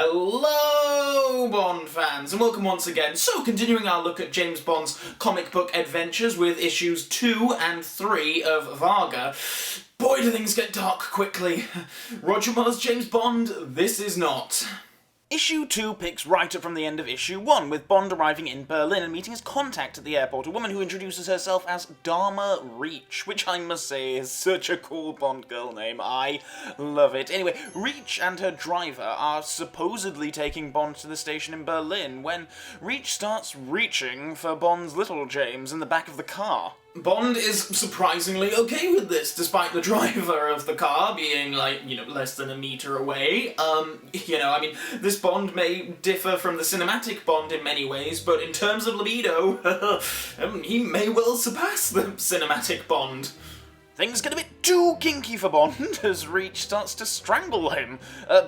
Hello, Bond fans, and welcome once again. So, continuing our look at James Bond's comic book adventures with issues 2 and 3 of VARGR. Boy, do things get dark quickly. Roger Moore's James Bond, this is not. Issue 2 picks right up from the end of Issue 1, with Bond arriving in Berlin and meeting his contact at the airport, a woman who introduces herself as Dharma Reach, which I must say is such a cool Bond girl name. I love it. Anyway, Reach and her driver are supposedly taking Bond to the station in Berlin when Reach starts reaching for Bond's little James in the back of the car. Bond is surprisingly okay with this, despite the driver of the car being, less than a meter away. This Bond may differ from the cinematic Bond in many ways, but in terms of libido, he may well surpass the cinematic Bond. Things get a bit too kinky for Bond as Reach starts to strangle him,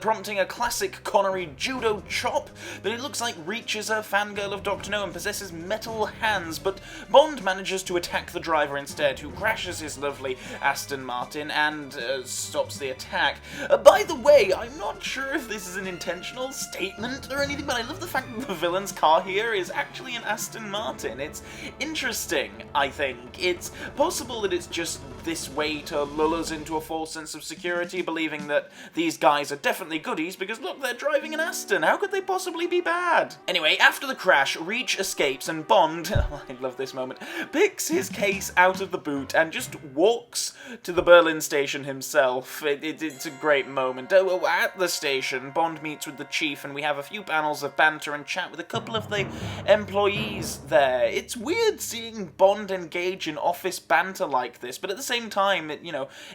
prompting a classic Connery judo chop, but it looks like Reach is a fangirl of Dr. No and possesses metal hands, but Bond manages to attack the driver instead, who crashes his lovely Aston Martin and stops the attack. By the way, I'm not sure if this is an intentional statement or anything, but I love the fact that the villain's car here is actually an Aston Martin. It's interesting, I think. It's possible that it's just this way to lull us into a false sense of security, believing that these guys are definitely goodies because look, they're driving an Aston. How could they possibly be bad? Anyway, after the crash, Reach escapes and Bond, I love this moment, picks his case out of the boot and just walks to the Berlin station himself. It's a great moment. At the station, Bond meets with the chief and we have a few panels of banter and chat with a couple of the employees there. It's weird seeing Bond engage in office banter like this, but at the same time, it,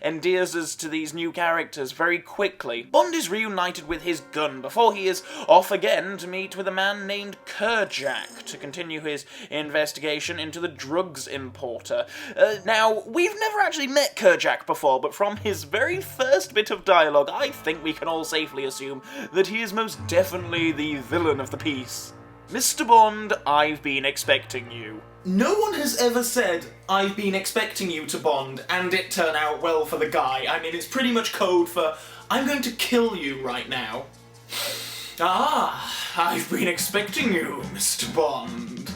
endears us to these new characters very quickly. Bond is reunited with his gun before he is off again to meet with a man named Kjack to continue his investigation into the drugs importer. Now, we've never actually met Kjack before, but from his very first bit of dialogue, I think we can all safely assume that he is most definitely the villain of the piece. Mr. Bond, I've been expecting you. No one has ever said, I've been expecting you to Bond, and it turn out well for the guy. I mean, it's pretty much code for, I'm going to kill you right now. I've been expecting you, Mr. Bond.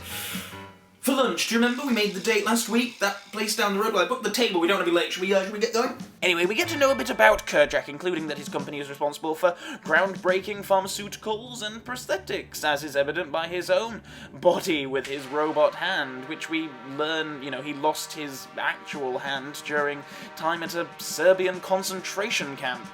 For lunch, do you remember we made the date last week? That place down the road? Well, I booked the table, we don't want to be late. Should we get going? Anyway, we get to know a bit about Kjack, including that his company is responsible for groundbreaking pharmaceuticals and prosthetics, as is evident by his own body with his robot hand, which we learn, he lost his actual hand during time at a Serbian concentration camp.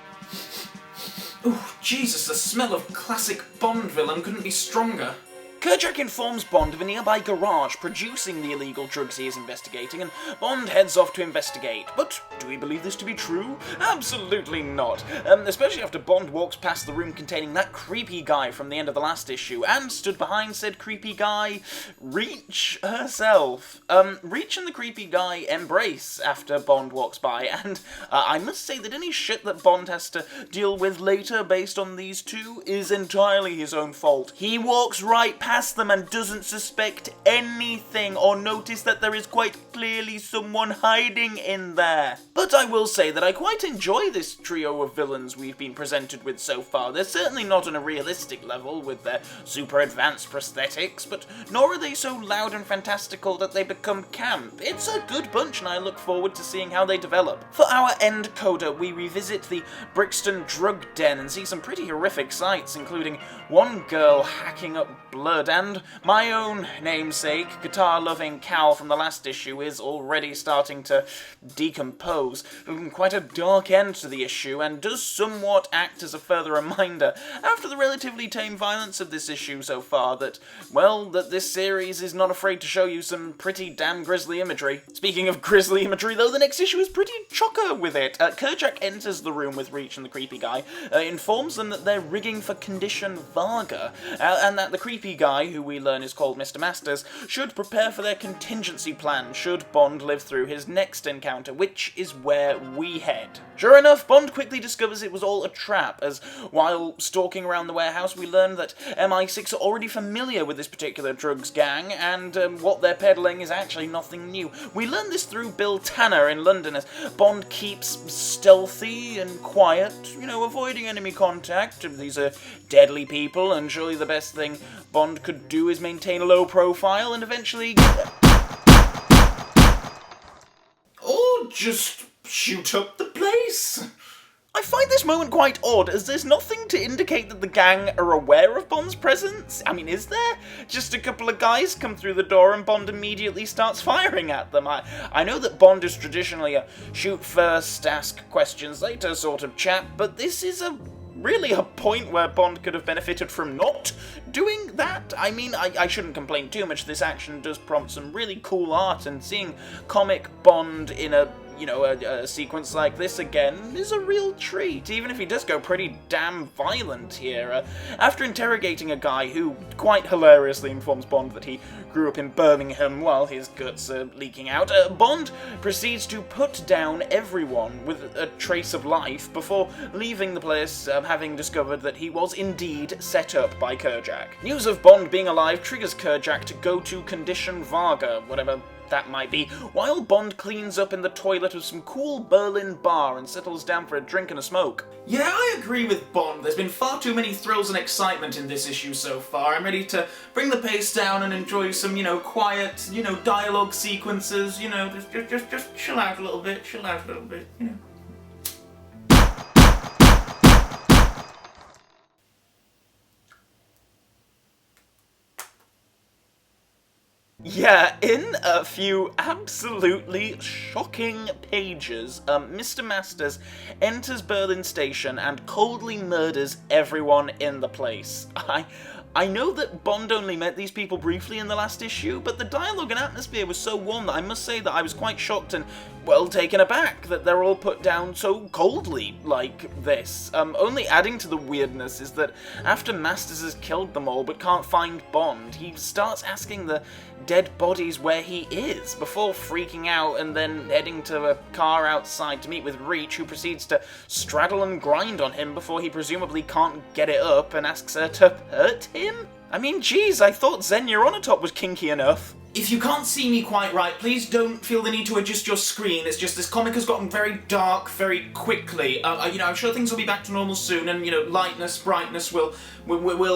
Oh, Jesus, the smell of classic Bond villain couldn't be stronger. Kjack informs Bond of a nearby garage producing the illegal drugs he is investigating, and Bond heads off to investigate. But do we believe this to be true? Absolutely not. Especially after Bond walks past the room containing that creepy guy from the end of the last issue, and stood behind said creepy guy, Reach herself. Reach and the creepy guy embrace after Bond walks by, and I must say that any shit that Bond has to deal with later based on these two is entirely his own fault. He walks right past them and doesn't suspect anything or notice that there is quite clearly someone hiding in there. But I will say that I quite enjoy this trio of villains we've been presented with so far. They're certainly not on a realistic level with their super advanced prosthetics, but nor are they so loud and fantastical that they become camp. It's a good bunch and I look forward to seeing how they develop. For our end coda, we revisit the Brixton drug den and see some pretty horrific sights, including one girl hacking up blood, and my own namesake, guitar-loving Cal from the last issue, is already starting to decompose. Quite a dark end to the issue, and does somewhat act as a further reminder, after the relatively tame violence of this issue so far, that this series is not afraid to show you some pretty damn grisly imagery. Speaking of grisly imagery, though, the next issue is pretty chocker with it. Kjack enters the room with Reach and the creepy guy, informs them that they're rigging for condition VARGR, and that the creepy guy guy, who we learn is called Mr. Masters, should prepare for their contingency plan should Bond live through his next encounter, which is where we head. Sure enough, Bond quickly discovers it was all a trap, as while stalking around the warehouse we learn that MI6 are already familiar with this particular drugs gang, and what they're peddling is actually nothing new. We learn this through Bill Tanner in London, as Bond keeps stealthy and quiet, avoiding enemy contact. These are deadly people, and surely the best thing Bond could do is maintain a low profile and eventually... Or just shoot up the place. I find this moment quite odd, as there's nothing to indicate that the gang are aware of Bond's presence. I mean, is there? Just a couple of guys come through the door and Bond immediately starts firing at them. I know that Bond is traditionally a shoot first, ask questions later sort of chap, but this is really a point where Bond could have benefited from not doing that. I mean, I shouldn't complain too much. This action does prompt some really cool art, and seeing comic Bond in a sequence like this again is a real treat, even if he does go pretty damn violent here. After interrogating a guy who quite hilariously informs Bond that he grew up in Birmingham while his guts are leaking out, Bond proceeds to put down everyone with a trace of life before leaving the place, having discovered that he was indeed set up by Kjack. News of Bond being alive triggers Kjack to go to condition VARGR, whatever that might be, while Bond cleans up in the toilet of some cool Berlin bar and settles down for a drink and a smoke. Yeah, I agree with Bond. There's been far too many thrills and excitement in this issue so far. I'm ready to bring the pace down and enjoy some, quiet, dialogue sequences, just chill out a little bit, Yeah, in a few absolutely shocking pages, Mr. Masters enters Berlin Station and coldly murders everyone in the place. I know that Bond only met these people briefly in the last issue, but the dialogue and atmosphere was so warm that I must say that I was quite shocked and, well, taken aback that they're all put down so coldly like this. Only adding to the weirdness is that after Masters has killed them all but can't find Bond, he starts asking the dead bodies where he is, before freaking out and then heading to a car outside to meet with Reach, who proceeds to straddle and grind on him before he presumably can't get it up and asks her to hurt him? I mean, geez, I thought Zen Neuronotop was kinky enough. If you can't see me quite right, please don't feel the need to adjust your screen. It's just this comic has gotten very dark very quickly. I'm sure things will be back to normal soon, and, lightness, brightness will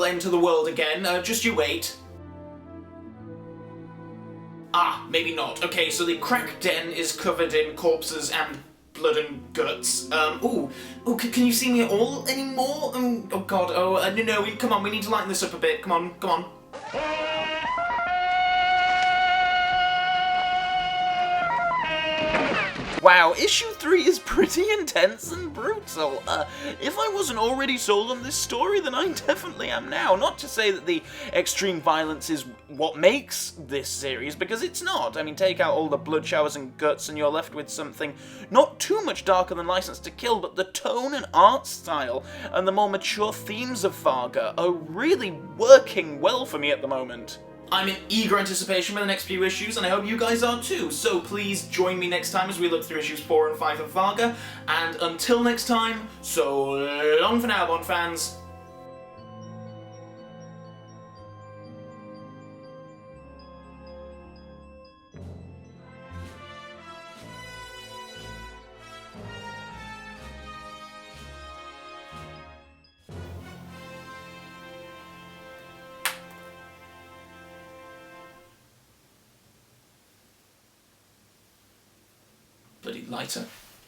enter the world again. Just you wait. Ah, maybe not. Okay, so the crack den is covered in corpses and blood and guts. Can you see me at all anymore? Oh god, no, come on, we need to lighten this up a bit. Come on. Wow, issue 3 is pretty intense and brutal. If I wasn't already sold on this story, then I definitely am now. Not to say that the extreme violence is what makes this series, because it's not. I mean, take out all the blood showers and guts and you're left with something not too much darker than License to Kill, but the tone and art style and the more mature themes of VARGR are really working well for me at the moment. I'm in eager anticipation for the next few issues, and I hope you guys are too, so please join me next time as we look through issues 4 and 5 of VARGR, and until next time, so long for now, Bond fans. Bloody lighter.